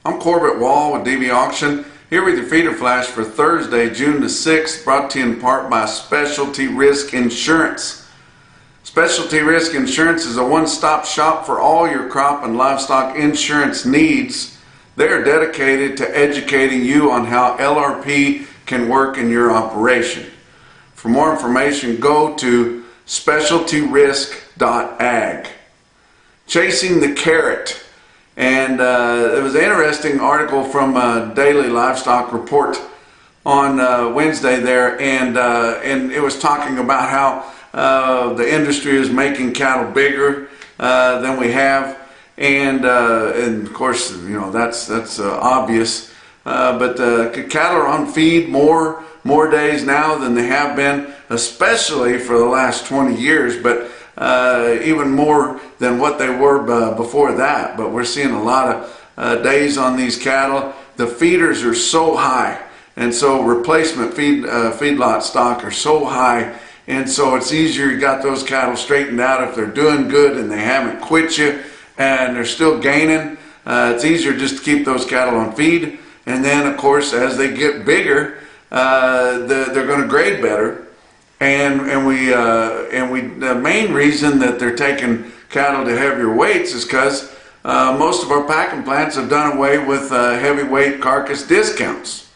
I'm Corbett Wall with DVAuction, here with your feeder flash for Thursday, June the 6th, brought to you in part by Specialty Risk Insurance. Specialty Risk Insurance is a one-stop shop for all your crop and livestock insurance needs. They are dedicated to educating you on how LRP can work in your operation. For more information, go to specialtyrisk.ag. Chasing the carrot. And it was an interesting article from Daily Livestock Report on Wednesday there, and it was talking about how the industry is making cattle bigger than we have, and of course, you know, that's obvious. But cattle are on feed more days now than they have been, especially for the last 20 years. But even more than what they were before that. But we're seeing a lot of days on these cattle. The feeders are so high, and so replacement feedlot stock are so high, and so it's easier. You got those cattle straightened out if they're doing good and they haven't quit you and they're still gaining. It's easier just to keep those cattle on feed, and then of course as they get bigger, they're going to grade better. And the main reason that they're taking cattle to heavier weights is because most of our packing plants have done away with heavyweight carcass discounts,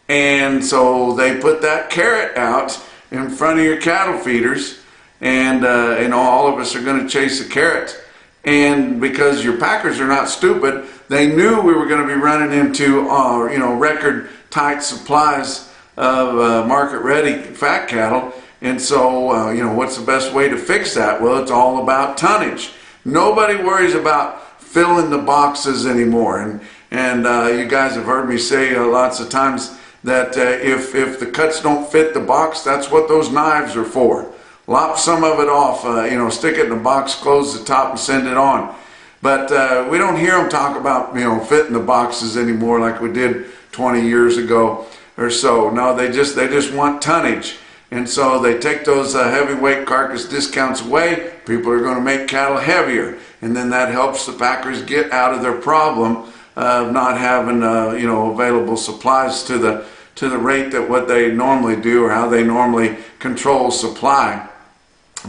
and so they put that carrot out in front of your cattle feeders, and you know, all of us are going to chase the carrot. And because your packers are not stupid, they knew we were going to be running into you know, record tight supplies of market-ready fat cattle, and so you know, what's the best way to fix that? Well, it's all about tonnage. Nobody worries about filling the boxes anymore, and you guys have heard me say lots of times that if the cuts don't fit the box, that's what those knives are for. Lop some of it off, you know, stick it in the box, close the top, and send it on. But we don't hear them talk about, you know, fitting the boxes anymore like we did 20 years ago or so. No, they just want tonnage, and so they take those heavyweight carcass discounts away. People are going to make cattle heavier, and then that helps the packers get out of their problem of not having you know, available supplies to the rate that what they normally do or how they normally control supply.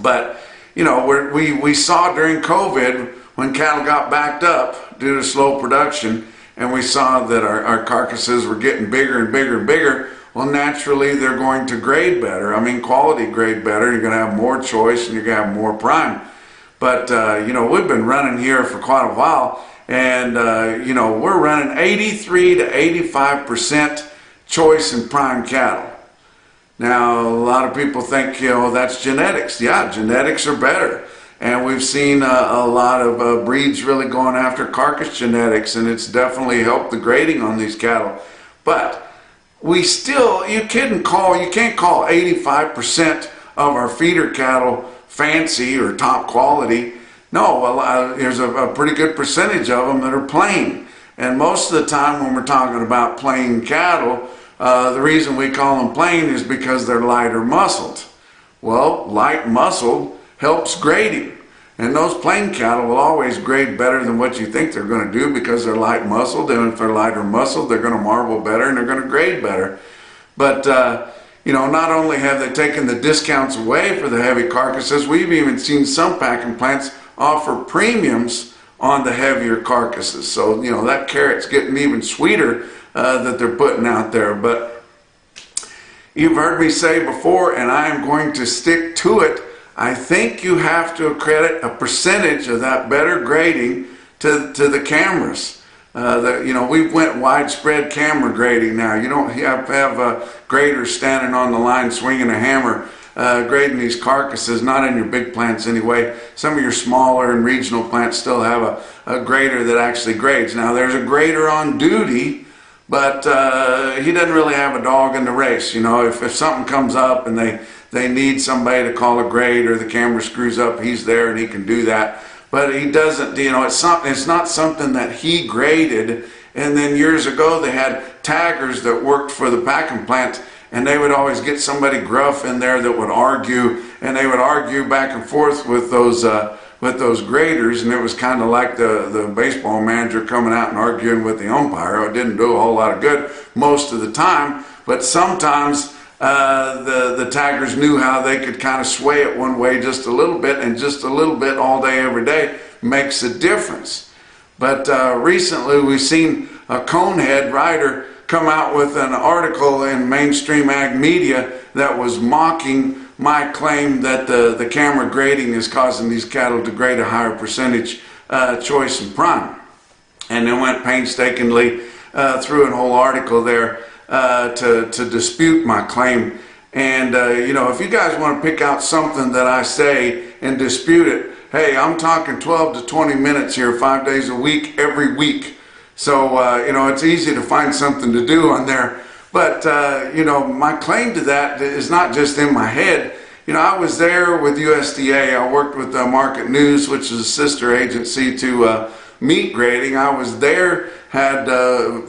But you know, we saw during COVID when cattle got backed up due to slow production, and we saw that our carcasses were getting bigger and bigger and bigger. Well, naturally, they're going to grade better. I mean, quality grade better. You're going to have more choice, and you're going to have more prime. But, you know, we've been running here for quite a while, and, you know, we're running 83 to 85% choice and prime cattle. Now, a lot of people think, you know, that's genetics. Yeah, genetics are better. And we've seen a lot of breeds really going after carcass genetics, and it's definitely helped the grading on these cattle. But we still, you can't call 85% of our feeder cattle fancy or top quality. No, well, there's a pretty good percentage of them that are plain. And most of the time when we're talking about plain cattle, the reason we call them plain is because they're lighter muscled. Well, light muscled helps grading, and those plain cattle will always grade better than what you think they're going to do because they're light muscled, and if they're lighter muscled, they're going to marble better and they're going to grade better. But you know, not only have they taken the discounts away for the heavy carcasses, we've even seen some packing plants offer premiums on the heavier carcasses. So you know, that carrot's getting even sweeter that they're putting out there. But you've heard me say before, and I am going to stick to it, I think you have to accredit a percentage of that better grading to the cameras. You know, we've went widespread camera grading now. You don't have to have graders standing on the line swinging a hammer grading these carcasses, not in your big plants anyway. Some of your smaller and regional plants still have a grader that actually grades. Now, there's a grader on duty, but he doesn't really have a dog in the race. You know, if something comes up and they need somebody to call a grade or the camera screws up, he's there and he can do that. But he doesn't, you know, it's not something that he graded. And then years ago they had taggers that worked for the packing plant, and they would always get somebody gruff in there that would argue, and they would argue back and forth with those with those graders, and it was kind of like the baseball manager coming out and arguing with the umpire. It didn't do a whole lot of good most of the time, but sometimes the taggers knew how they could kind of sway it one way just a little bit, and just a little bit all day every day makes a difference. But recently we've seen a conehead rider come out with an article in mainstream ag media that was mocking my claim that the camera grading is causing these cattle to grade a higher percentage choice and prime. And then went painstakingly through a whole article there to dispute my claim. And you know, if you guys want to pick out something that I say and dispute it, hey, I'm talking 12 to 20 minutes here, 5 days a week, every week. So, you know, it's easy to find something to do on there. But, you know, my claim to that is not just in my head. You know, I was there with USDA. I worked with Market News, which is a sister agency to meat grading. I was there, had,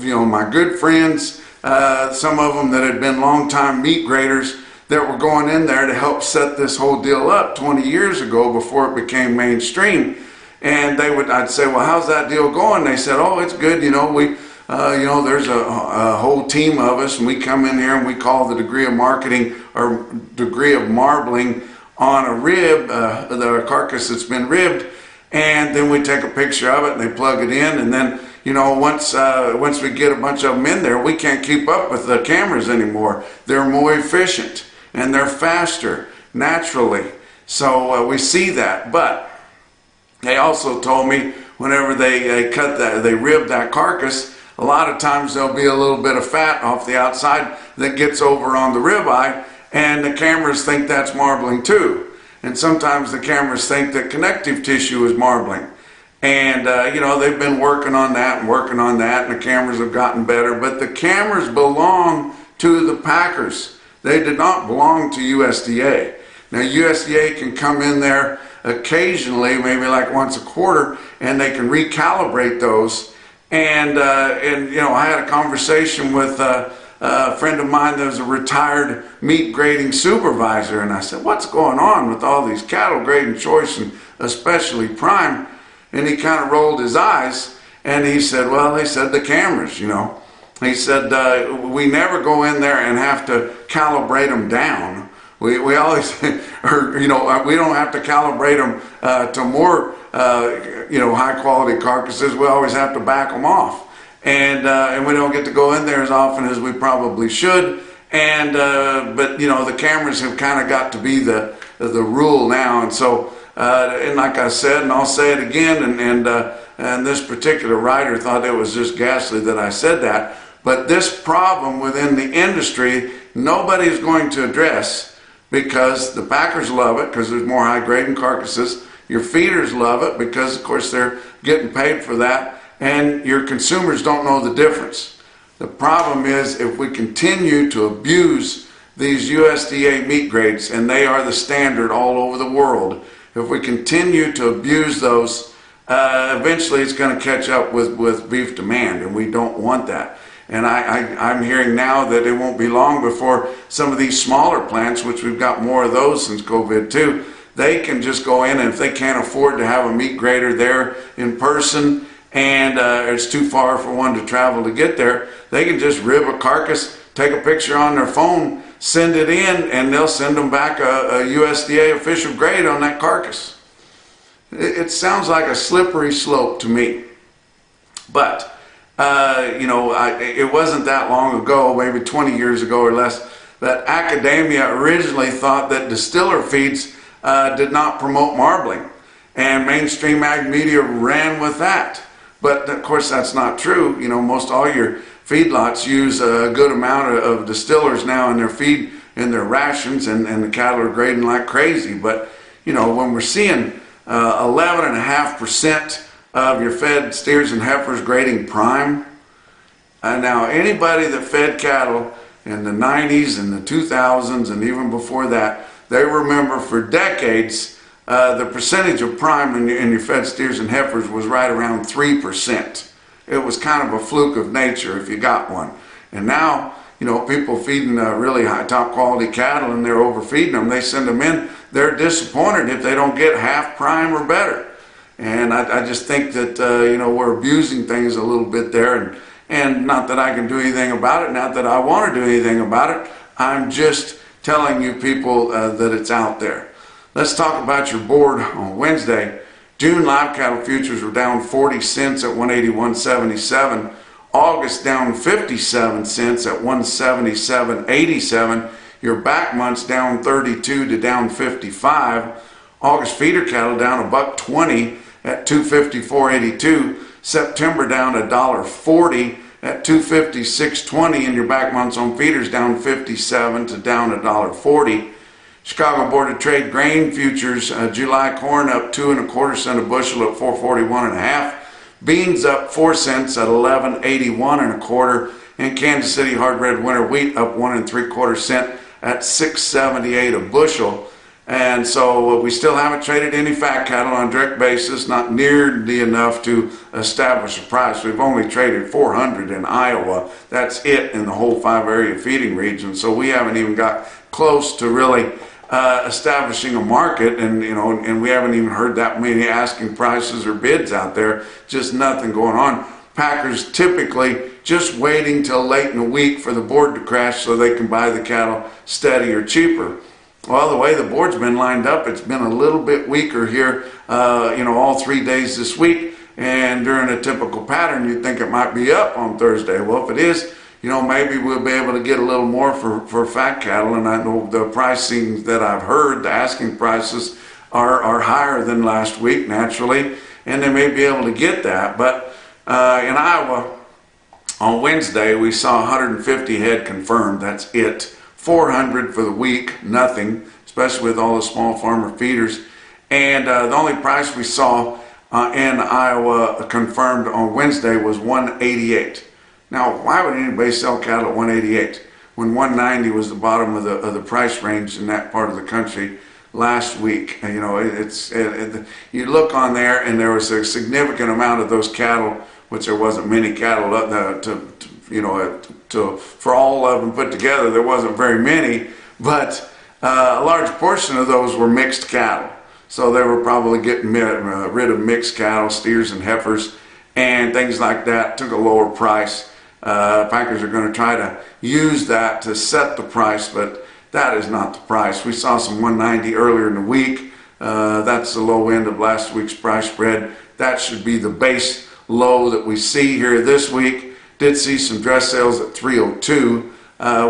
you know, my good friends, some of them that had been longtime meat graders that were going in there to help set this whole deal up 20 years ago before it became mainstream. And I'd say, well, how's that deal going? They said, oh, it's good. You know, you know, there's a whole team of us, and we come in here and we call the degree of marketing or degree of marbling on a rib, the carcass that's been ribbed, and then we take a picture of it and they plug it in, and then, you know, once we get a bunch of them in there, we can't keep up with the cameras anymore. They're more efficient and they're faster naturally. So we see that, but they also told me whenever they they rib that carcass, a lot of times there'll be a little bit of fat off the outside that gets over on the ribeye, and the cameras think that's marbling too. And sometimes the cameras think that connective tissue is marbling. And you know, they've been working on that and working on that, and the cameras have gotten better. But the cameras belong to the packers. They did not belong to USDA. Now USDA can come in there occasionally, maybe like once a quarter, and they can recalibrate those. And you know, I had a conversation with a friend of mine that was a retired meat grading supervisor, and I said, what's going on with all these cattle grading choice and especially prime? And he kind of rolled his eyes and he said, well, they said the cameras, you know. He said, we never go in there and have to calibrate them down. We always, or, you know, we don't have to calibrate them to more, you know, high quality carcasses. We always have to back them off. And we don't get to go in there as often as we probably should. And, but, you know, the cameras have kind of got to be the rule now. And so, and like I said, and I'll say it again, and this particular writer thought it was just ghastly that I said that. But this problem within the industry, nobody's going to address, because the packers love it because there's more high grading carcasses. Your feeders love it because, of course, they're getting paid for that. And your consumers don't know the difference. The problem is if we continue to abuse these USDA meat grades, and they are the standard all over the world, if we continue to abuse those, eventually it's going to catch up with beef demand, and we don't want that. And I'm hearing now that it won't be long before some of these smaller plants, which we've got more of those since COVID too, they can just go in, and if they can't afford to have a meat grader there in person, and it's too far for one to travel to get there, they can just rib a carcass, take a picture on their phone, send it in, and they'll send them back a USDA official grade on that carcass. It sounds like a slippery slope to me. But you know, it wasn't that long ago, maybe 20 years ago or less, that academia originally thought that distiller feeds did not promote marbling, and mainstream ag media ran with that. But of course that's not true. You know, most all your feedlots use a good amount of distillers now in their feed, in their rations, and the cattle are grading like crazy. But you know, when we're seeing 11.5% of your fed steers and heifers grading prime. Now anybody that fed cattle in the 90s and the 2000s and even before that, they remember for decades the percentage of prime in your fed steers and heifers was right around 3%. It was kind of a fluke of nature if you got one. And now, you know, people feeding really high top quality cattle, and they're overfeeding them. They send them in, they're disappointed if they don't get half prime or better. And I just think that, we're abusing things a little bit there. And not that I can do anything about it, not that I want to do anything about it. I'm just telling you people that it's out there. Let's talk about your board on Wednesday. June live cattle futures were down 40 cents at 181.77. August down 57 cents at 177.87. Your back months down 32 to down 55. August feeder cattle down $1.20 at 254.82. September down $1.40 at 256.20, and your back months on feeders down 57 to down $1.40. Chicago Board of Trade grain futures, July corn up 2 1/4 cents a bushel at 441 1/2. Beans up 4 cents at 11.81 1/4, and Kansas City hard red winter wheat up 1 3/4 cents at 6.78 a bushel. And so we still haven't traded any fat cattle on a direct basis, not nearly enough to establish a price. We've only traded 400 in Iowa. That's it in the whole 5 area feeding region. So we haven't even got close to really establishing a market, and we haven't even heard that many asking prices or bids out there. Just nothing going on. Packers typically just waiting till late in the week for the board to crash so they can buy the cattle steady or cheaper. Well, the way the board's been lined up, it's been a little bit weaker here, all 3 days this week. And during a typical pattern, you'd think it might be up on Thursday. Well, if it is, maybe we'll be able to get a little more for fat cattle. And I know the pricing that I've heard, the asking prices are higher than last week, naturally. And they may be able to get that. But in Iowa, on Wednesday, we saw 150 head confirmed. That's it. 400 for the week, nothing, especially with all the small farmer feeders. And the only price we saw in Iowa confirmed on Wednesday was 188. Now, why would anybody sell cattle at 188 when 190 was the bottom of the price range in that part of the country last week? You look on there, and there was a significant amount of those cattle, which there wasn't many cattle for all of them put together. There wasn't very many, but a large portion of those were mixed cattle. So they were probably getting rid of mixed cattle, steers and heifers, and things like that. Took a lower price. Packers are going to try to use that to set the price, but that is not the price. We saw some 190 earlier in the week. That's the low end of last week's price spread. That should be the base low that we see here this week. Did see some dress sales at 302,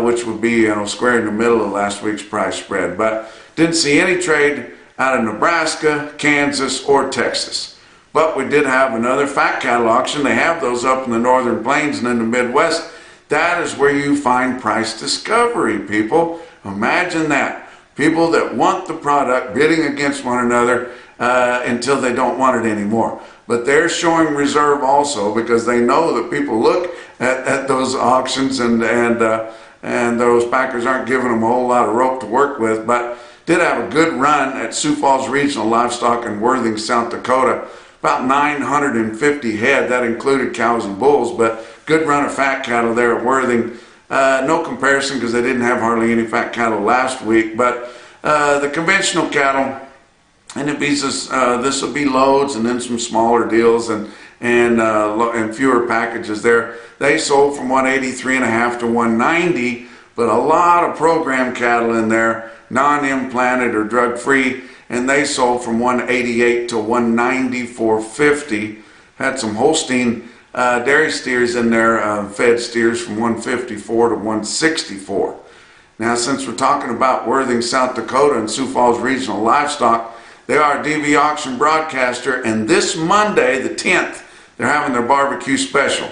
which would be square in the middle of last week's price spread. But didn't see any trade out of Nebraska, Kansas, or Texas. But we did have another fat cattle auction. They have those up in the northern plains and in the Midwest. That is where you find price discovery, people. Imagine that. People that want the product bidding against one another until they don't want it anymore. But they're showing reserve also, because they know that people look at those auctions and those packers aren't giving them a whole lot of rope to work with. But did have a good run at Sioux Falls Regional Livestock in Worthing, South Dakota. About 950 head. That included cows and bulls, but good run of fat cattle there at Worthing. No comparison because they didn't have hardly any fat cattle last week. But the conventional cattle, and this will be loads and then some smaller deals and fewer packages there. They sold from 183.5 to 190, but a lot of program cattle in there, non-implanted or drug-free, and they sold from 188 to 194.50. Had some Holstein dairy steers in there, fed steers from 154 to 164. Now, since we're talking about Worthing, South Dakota and Sioux Falls Regional Livestock, they are a DVAuction broadcaster, and this Monday, the 10th, they're having their barbecue special.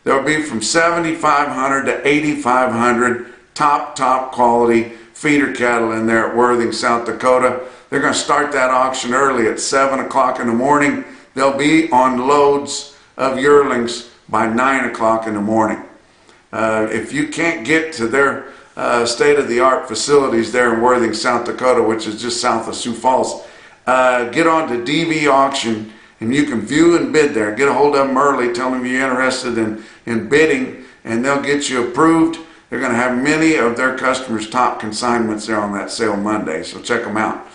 There'll be from 7,500 to 8,500 top quality feeder cattle in there at Worthing, South Dakota. They're going to start that auction early at 7 o'clock in the morning. They'll be on loads of yearlings by 9 o'clock in the morning. If you can't get to their state-of-the-art facilities there in Worthing, South Dakota, which is just south of Sioux Falls, get on to DVAuction, and you can view and bid there. Get a hold of them early, tell them you're interested in bidding, and they'll get you approved. They're going to have many of their customers' top consignments there on that sale Monday, so check them out.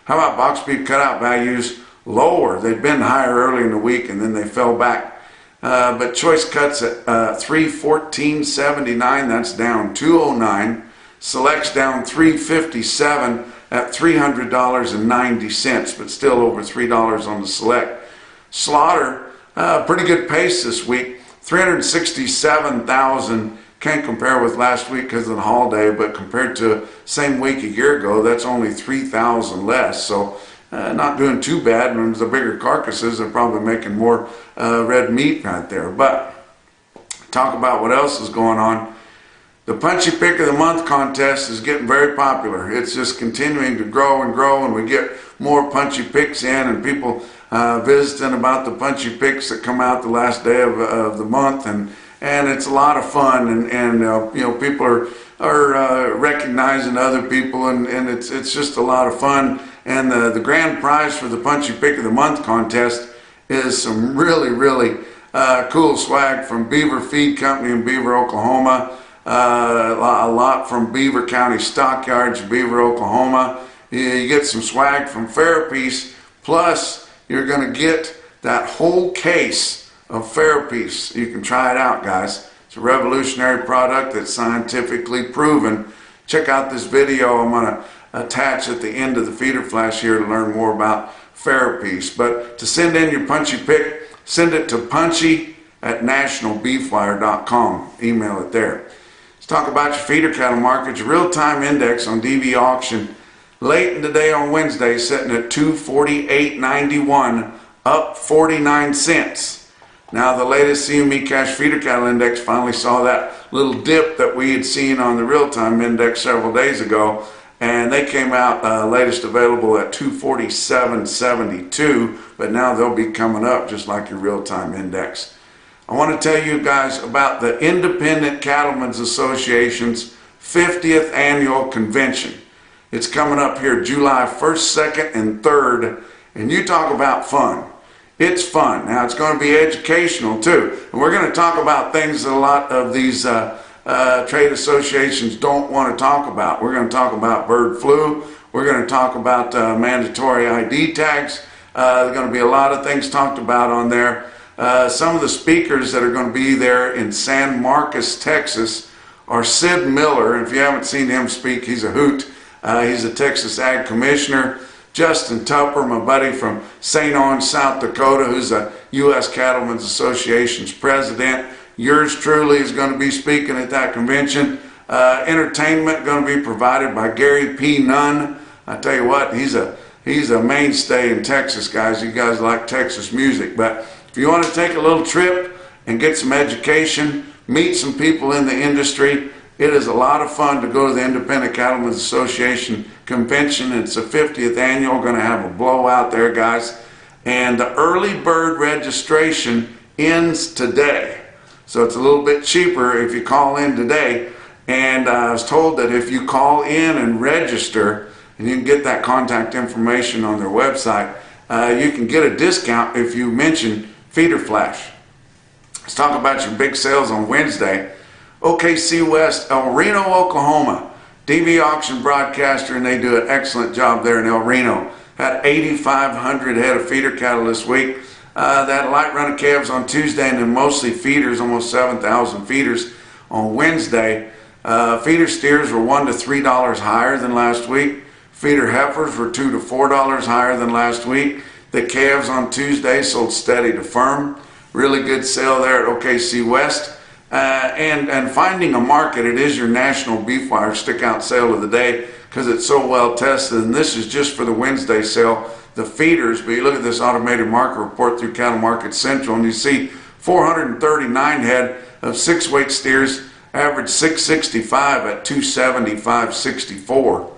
How about box beef cutout values lower. They'd been higher early in the week and then they fell back. But choice cuts at $314.79, that's down $209. Selects down $357 at $300.90, but still over $3 on the select. Slaughter, pretty good pace this week, 367,000. Can't compare with last week because of the holiday, but compared to same week a year ago, that's only 3,000 less. So not doing too bad. And the bigger carcasses are probably making more red meat right there. But talk about what else is going on. The Punchy Pick of the Month contest is getting very popular. It's just continuing to grow and grow, and we get more Punchy Picks in, and people visiting about the Punchy Picks that come out the last day of the month, and it's a lot of fun, and you know, people are recognizing other people, and it's just a lot of fun. And the grand prize for the Punchy Pick of the Month contest is some really cool swag from Beaver Feed Company in Beaver, Oklahoma. A lot from Beaver County Stockyards, Beaver, Oklahoma. You get some swag from Fairpiece, plus you're going to get that whole case of Fairpiece. You can try it out, guys. It's a revolutionary product that's scientifically proven. Check out this video I'm going to attach at the end of the feeder flash here to learn more about Fairpiece. But to send in your Punchy Pick, send it to punchy@nationalbeefwire.com. Email it there. Let's talk about your feeder cattle markets. Real-time index on DVAuction late in the day on Wednesday, sitting at 248.91, up 49 cents. Now the latest CME cash feeder cattle index finally saw that little dip that we had seen on the real-time index several days ago, and they came out latest available at 247.72, but now they'll be coming up just like your real-time index. I want to tell you guys about the Independent Cattlemen's Association's 50th annual convention. It's coming up here July 1st, 2nd, and 3rd, and you talk about fun. It's fun. Now, it's going to be educational too, and we're going to talk about things that a lot of these trade associations don't want to talk about. We're going to talk about bird flu. We're going to talk about mandatory ID tags. There's going to be a lot of things talked about on there. Some of the speakers that are going to be there in San Marcos, Texas, are Sid Miller. If you haven't seen him speak, he's a hoot. He's a Texas Ag Commissioner. Justin Tupper, my buddy from St. Ange, South Dakota, who's a U.S. Cattlemen's Association's president. Yours truly is going to be speaking at that convention. Entertainment going to be provided by Gary P. Nunn. I tell you what, he's a mainstay in Texas, guys. You guys like Texas music, but if you want to take a little trip and get some education, meet some people in the industry, it is a lot of fun to go to the Independent Cattlemen's Association convention. It's the 50th annual. Going to have a blowout there, guys. And the early bird registration ends today. So it's a little bit cheaper if you call in today. And I was told that if you call in and register, and you can get that contact information on their website, you can get a discount if you mention Feeder Flash. Let's talk about your big sales on Wednesday. OKC West, El Reno, Oklahoma. DVAuction broadcaster, and they do an excellent job there in El Reno. Had 8,500 head of feeder cattle this week. They had a light run of calves on Tuesday, and then mostly feeders, almost 7,000 feeders on Wednesday. Feeder steers were $1 to $3 higher than last week. Feeder heifers were $2 to $4 higher than last week. The calves on Tuesday sold steady to firm. Really good sale there at OKC West. And finding a market, it is your National Beef Wire stick out sale of the day because it's so well tested. And this is just for the Wednesday sale, the feeders. But you look at this automated market report through Cattle Market Central, and you see 439 head of 6-weight steers, average 665 at 275.64.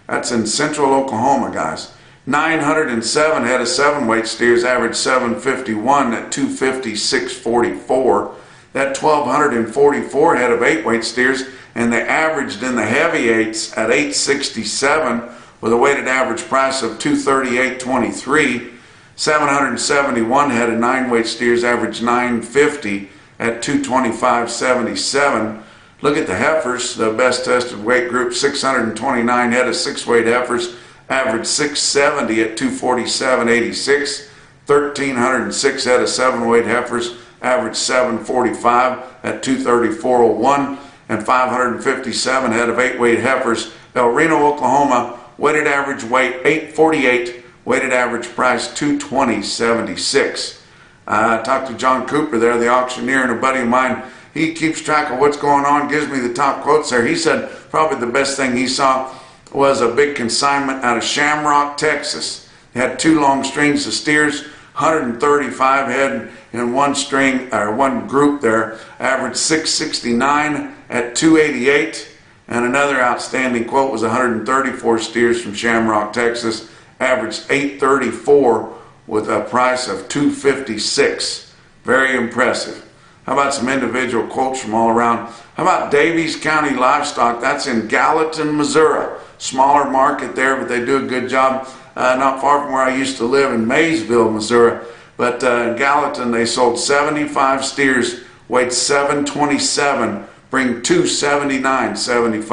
That's in central Oklahoma, guys. 907 head of 7-weight steers, average 751 at 256.44. That 1,244 head of 8-weight steers, and they averaged in the heavy 8s at 867 with a weighted average price of 238.23. 771 head of 9-weight steers, averaged 950 at 225.77. Look at the heifers, the best tested weight group, 629 head of 6-weight heifers, averaged 670 at 247.86. 1,306 head of 7-weight heifers averaged 745 at 234.01, and 557 head of 8-weight heifers. El Reno, Oklahoma, weighted average weight 848, weighted average price 220.76. I talked to John Cooper there, the auctioneer, and a buddy of mine. He keeps track of what's going on, gives me the top quotes there. He said probably the best thing he saw was a big consignment out of Shamrock, Texas. They had 2 long strings of steers, 135 head in one string, or one group there, averaged 669 at 288. And another outstanding quote was 134 steers from Shamrock, Texas, averaged 834 with a price of 256. Very impressive. How about some individual quotes from all around? How about Daviess County Livestock? That's in Gallatin, Missouri. Smaller market there, but they do a good job. Not far from where I used to live in Maysville, Missouri. But in Gallatin, they sold 75 steers, weighed 727, bring 279.75.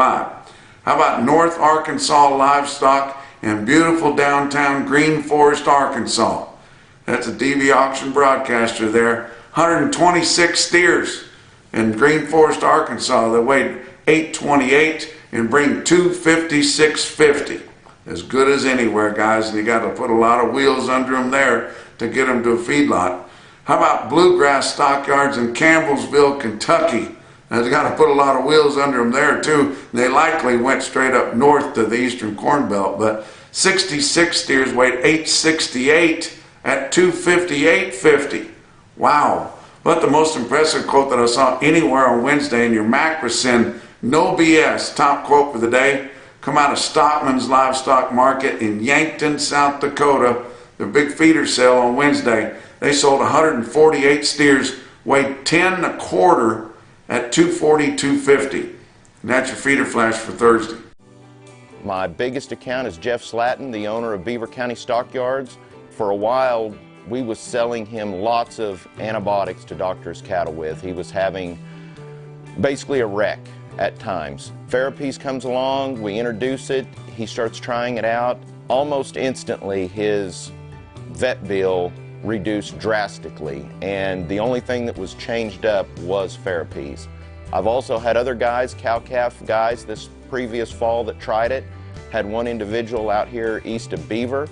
How about North Arkansas Livestock in beautiful downtown Green Forest, Arkansas? That's a DVAuction broadcaster there. 126 steers in Green Forest, Arkansas that weighed 828 and bring 256.50. As good as anywhere, guys, and you got to put a lot of wheels under them there to get them to a feedlot. How about Bluegrass Stockyards in Campbellsville, Kentucky? Now, you got to put a lot of wheels under them there too. They likely went straight up north to the Eastern Corn Belt, but 66 steers weighed 868 at 258.50. Wow. But the most impressive quote that I saw anywhere on Wednesday in your Macrocin, no BS, top quote for the day, come out of Stockman's Livestock Market in Yankton, South Dakota, the big feeder sale on Wednesday. They sold 148 steers, weighed 10 1/4 at 242.50. And that's your feeder flash for Thursday. My biggest account is Jeff Slatton, the owner of Beaver County Stockyards. For a while, we was selling him lots of antibiotics to doctor his cattle with. He was having basically a wreck at times. Therapies comes along, we introduce it, he starts trying it out. Almost instantly, his vet bill reduced drastically, and the only thing that was changed up was therapies. I've also had other guys, cow-calf guys, this previous fall that tried it. Had one individual out here east of Beaver.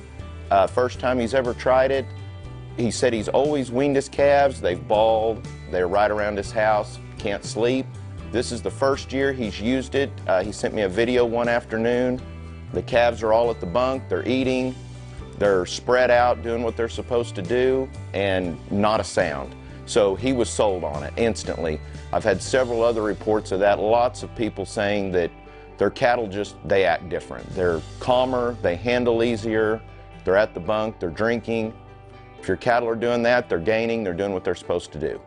First time he's ever tried it. He said he's always weaned his calves. They've bawled. They're right around his house. Can't sleep. This is the first year he's used it. He sent me a video one afternoon. The calves are all at the bunk. They're eating. They're spread out doing what they're supposed to do, and not a sound. So he was sold on it instantly. I've had several other reports of that. Lots of people saying that their cattle they act different. They're calmer, they handle easier, they're at the bunk, they're drinking. If your cattle are doing that, they're gaining, they're doing what they're supposed to do.